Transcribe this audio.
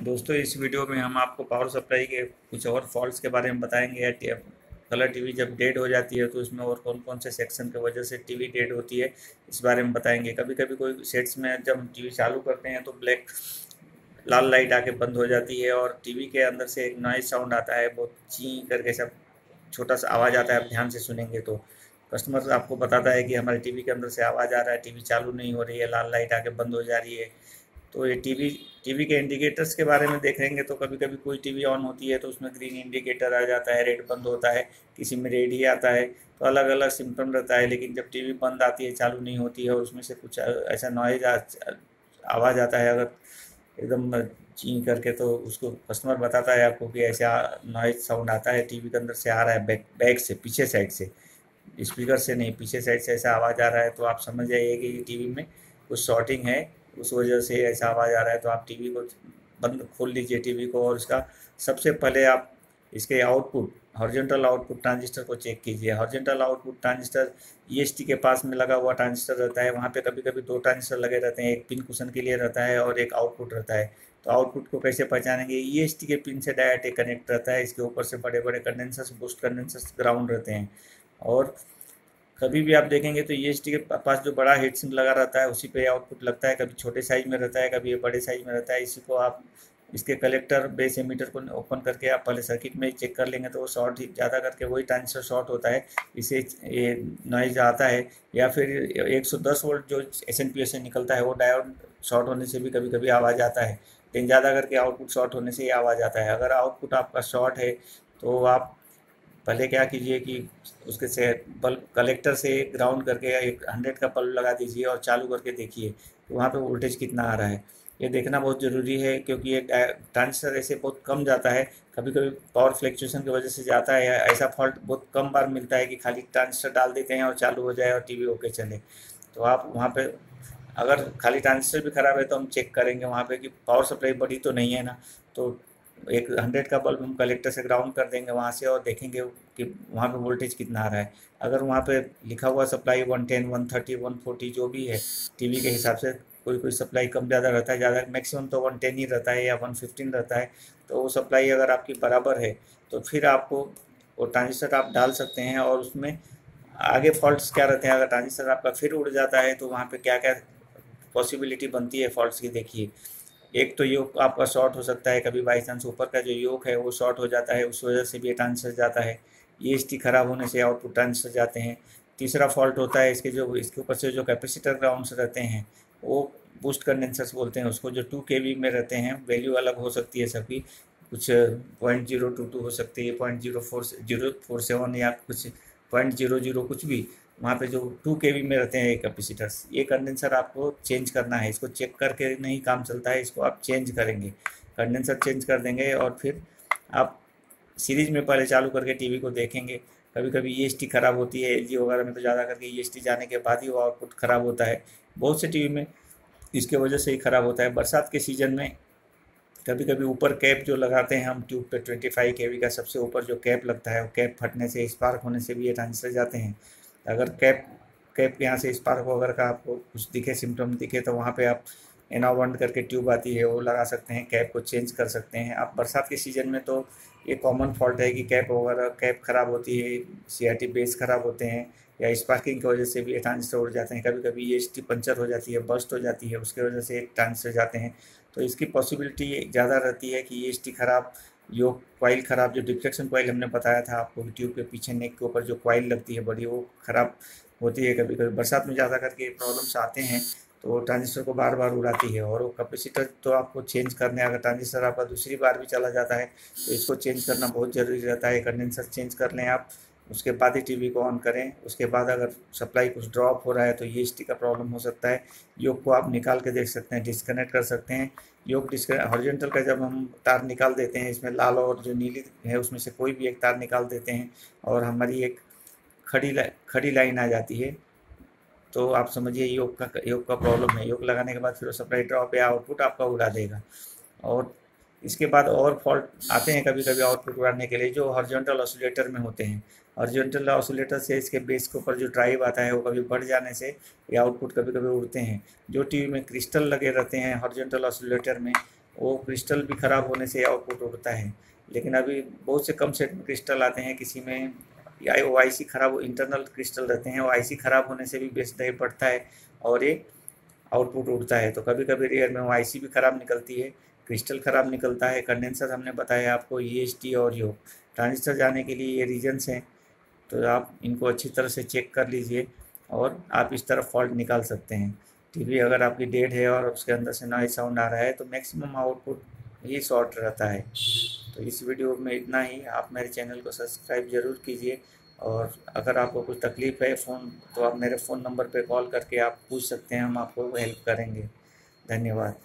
दोस्तों इस वीडियो में हम आपको पावर सप्लाई के कुछ और फॉल्ट्स के बारे में बताएंगे। या कलर टीवी जब डेड हो जाती है तो उसमें और कौन कौन से सेक्शन की वजह से टीवी डेड होती है, इस बारे में बताएंगे। कभी कभी कोई सेट्स में जब हम टीवी चालू करते हैं तो ब्लैक लाल लाइट आके बंद हो जाती है और टीवी के अंदर से एक नॉइज साउंड आता है, बहुत ची करके सब छोटा सा आवाज़ आता है। आप ध्यान से सुनेंगे तो कस्टमर आपको बताता है कि हमारे टीवी के अंदर से आवाज़ आ रहा है, टीवी चालू नहीं हो रही है, लाल लाइट आके बंद हो जा रही है। तो ये टीवी टीवी के इंडिकेटर्स के बारे में देखेंगे तो कभी कभी कोई टीवी ऑन होती है तो उसमें ग्रीन इंडिकेटर आ जाता है, रेड बंद होता है, किसी में रेड ही आता है। तो अलग अलग सिम्टम रहता है। लेकिन जब टीवी बंद आती है, चालू नहीं होती है और उसमें से कुछ ऐसा नॉइज आवाज़ आता है अगर एकदम ची करके, तो उसको कस्टमर बताता है आपको कि ऐसा नॉइज साउंड आता है, टीवी के अंदर से आ रहा है, बैक से, पीछे साइड से, स्पीकर से नहीं, पीछे साइड से ऐसा आवाज़ आ रहा है। तो आप समझ जाइए कि टीवी में कुछ शॉर्टिंग है, उस वजह से ऐसा आवाज़ आ रहा है। तो आप टीवी को बंद खोल लीजिए टीवी को, और उसका सबसे पहले आप इसके आउटपुट, हॉरिजॉन्टल आउटपुट ट्रांजिस्टर को चेक कीजिए। हॉरिजॉन्टल आउटपुट ट्रांजिस्टर ईएसटी के पास में लगा हुआ ट्रांजिस्टर रहता है, वहाँ पे कभी कभी दो ट्रांजिस्टर लगे रहते हैं, एक पिन कुशन के लिए रहता है और एक आउटपुट रहता है। तो आउटपुट को कैसे पहचानेंगे? ईएसटी के पिन से डायरेक्ट कनेक्ट रहता है, इसके ऊपर से बड़े बड़े कंडेंसर्स, बूस्ट कंडेंसर्स ग्राउंड रहते हैं। और कभी भी आप देखेंगे तो ईएसटी के पास जो बड़ा हीट सिंक लगा रहता है उसी पे आउटपुट लगता है। कभी छोटे साइज में रहता है, कभी ये बड़े साइज में रहता है। इसी को आप इसके कलेक्टर बेस एमीटर को ओपन करके आप पहले सर्किट में चेक कर लेंगे तो वो शॉर्ट ही ज़्यादा करके वही ट्रांजिस्टर शॉर्ट होता है, इसे ये नॉइज आता है। या फिर 110 वोल्ट जो एसएनपीएस से निकलता है वो डायोड शॉर्ट होने से भी कभी कभी आवाज़ आता है। लेकिन ज़्यादा करके आउटपुट शॉर्ट होने से ही आवाज़ आता है। अगर आउटपुट आपका शॉर्ट है तो आप पहले क्या कीजिए कि उसके से बल्ब कलेक्टर से ग्राउंड करके एक 100 का बल्ब लगा दीजिए और चालू करके देखिए कि वहाँ पे वोल्टेज कितना आ रहा है। ये देखना बहुत ज़रूरी है क्योंकि ये ट्रांजिस्टर ऐसे बहुत कम जाता है, कभी कभी पावर फ्लैक्चुएशन की वजह से जाता है। ऐसा फॉल्ट बहुत कम बार मिलता है कि खाली ट्रांजिस्टर डाल देते हैं और चालू हो जाए और टीवी ओके चले। तो आप वहाँ पे अगर खाली ट्रांजिस्टर भी ख़राब है तो हम चेक करेंगे वहाँ पे कि पावर सप्लाई बड़ी तो नहीं है ना। तो एक 100 का बल्ब हम कलेक्टर से ग्राउंड कर देंगे वहाँ से और देखेंगे कि वहाँ पे वोल्टेज कितना आ रहा है। अगर वहाँ पे लिखा हुआ सप्लाई 110, 130, 140 जो भी है टीवी के हिसाब से, कोई कोई सप्लाई कम ज़्यादा रहता है, ज़्यादा मैक्सिमम तो 110 ही रहता है या 115 रहता है। तो वो सप्लाई अगर आपकी बराबर है तो फिर आपको वो ट्रांजिस्टर आप डाल सकते हैं। और उसमें आगे फॉल्ट्स क्या रहते हैं, अगर ट्रांजिस्टर आपका फिर उड़ जाता है तो वहाँ पे क्या क्या पॉसिबिलिटी बनती है फॉल्ट्स की, देखिए। एक तो योक आपका शॉर्ट हो सकता है, कभी बाई चांस ऊपर का जो योक है वो शॉर्ट हो जाता है, उस वजह से भी ये ट्रांजिस्टर जाता है। ईएसटी खराब होने से आउटपुट ट्रांजिस्टर जाते हैं। तीसरा फॉल्ट होता है इसके ऊपर से जो कैपेसिटर ग्राउंड्स रहते हैं वो बूस्ट कंडेंसर्स बोलते हैं उसको, जो 2 kV में रहते हैं। वैल्यू अलग हो सकती है सबकी, कुछ 0.022 हो सकती है, 0.047 या कुछ 0.00 कुछ भी। वहाँ पे जो 2 kV में रहते हैं कैपेसिटर्स, ये कंडेंसर आपको चेंज करना है। इसको चेक करके नहीं काम चलता है, इसको आप चेंज करेंगे, कंडेंसर चेंज कर देंगे और फिर आप सीरीज में पहले चालू करके टीवी को देखेंगे। कभी कभी ईएसटी ख़राब होती है, एलजी वगैरह में तो ज़्यादा करके ईएसटी जाने के बाद ही वो आउटपुट ख़राब होता है। बहुत से टीवी में इसके वजह से ही ख़राब होता है। बरसात के सीज़न में कभी कभी ऊपर कैप जो लगाते हैं हम ट्यूब पे, 25 kV का सबसे ऊपर जो कैप लगता है, वो कैप फटने से, स्पार्क होने से भी ये ट्रांजिस्टर जाते हैं। अगर कैप कैप के यहाँ से स्पार्क वगैरह का आपको कुछ दिखे, सिम्टम दिखे, तो वहाँ पे आप एनावंड करके ट्यूब आती है वो लगा सकते हैं, कैप को चेंज कर सकते हैं आप। बरसात के सीज़न में तो ये कॉमन फॉल्ट है कि कैप वगैरह कैप ख़राब होती है, सीआरटी बेस ख़राब होते हैं, या स्पार्किंग की वजह से भी ये ट्रांजिस्टर उड़ जाते हैं। कभी कभी ईएसटी पंचर हो जाती है, बस्ट हो जाती है, उसकी वजह से ट्रांजिस्टर जाते हैं। तो इसकी पॉसिबिलिटी ज़्यादा रहती है कि ईएसटी ख़राब, योक कॉइल ख़राब, जो डिफ्लेक्शन कॉइल हमने बताया था आपको, ट्यूब के पीछे नेक के ऊपर जो कॉइल लगती है बड़ी, वो ख़राब होती है। कभी कभी बरसात में ज़्यादा करके प्रॉब्लम्स आते हैं तो ट्रांजिस्टर को बार बार उड़ाती है। और वो कैपेसिटर तो आपको चेंज करने, अगर ट्रांजिस्टर आपका दूसरी बार भी चला जाता है तो इसको चेंज करना बहुत ज़रूरी रहता है। कंडेंसर चेंज कर लें आप, उसके बाद ही टीवी को ऑन करें। उसके बाद अगर सप्लाई कुछ ड्रॉप हो रहा है तो ईएसटी का प्रॉब्लम हो सकता है। योग को आप निकाल के देख सकते हैं, डिस्कनेक्ट कर सकते हैं। योग हॉरिजॉन्टल का जब हम तार निकाल देते हैं, इसमें लाल और जो नीली है उसमें से कोई भी एक तार निकाल देते हैं और हमारी एक खड़ी लाइन आ जाती है, तो आप समझिए योग का प्रॉब्लम है। योग लगाने के बाद फिर वो सप्लाई ड्रॉप या आउटपुट आपका उड़ा देगा। और इसके बाद और फॉल्ट आते हैं कभी कभी आउटपुट उड़ाने के लिए, जो हॉरिजॉन्टल ऑसिलेटर में होते हैं। हॉरिजॉन्टल ऑसिलेटर से इसके बेस के ऊपर जो ड्राइव आता है वो कभी बढ़ जाने से ये आउटपुट कभी कभी उड़ते हैं। जो टीवी में क्रिस्टल लगे रहते हैं हॉरिजॉन्टल ऑसिलेटर में, वो क्रिस्टल भी ख़राब होने से आउटपुट उड़ता है। लेकिन अभी बहुत से कम सेट में क्रिस्टल आते हैं, किसी में या वो आईसी ख़राब, इंटरनल क्रिस्टल रहते हैं, वो आईसी ख़राब होने से भी बेस ड्राइव पड़ता है और ये आउटपुट उड़ता है। तो कभी कभी रेयर में वो आईसी भी ख़राब निकलती है, क्रिस्टल ख़राब निकलता है। कंडेंसर हमने बताया आपको, ईएसटी और यो ट्रांजिस्टर जाने के लिए ये रीजन्स हैं। तो आप इनको अच्छी तरह से चेक कर लीजिए और आप इस तरफ फॉल्ट निकाल सकते हैं। टीवी अगर आपकी डेड है और उसके अंदर से नॉइज़ साउंड आ रहा है तो मैक्सिमम आउटपुट ही शॉर्ट रहता है। तो इस वीडियो में इतना ही। आप मेरे चैनल को सब्सक्राइब ज़रूर कीजिए और अगर आपको कुछ तकलीफ़ है फ़ोन, तो आप मेरे फ़ोन नंबर पे कॉल करके आप पूछ सकते हैं, हम आपको हेल्प करेंगे। धन्यवाद।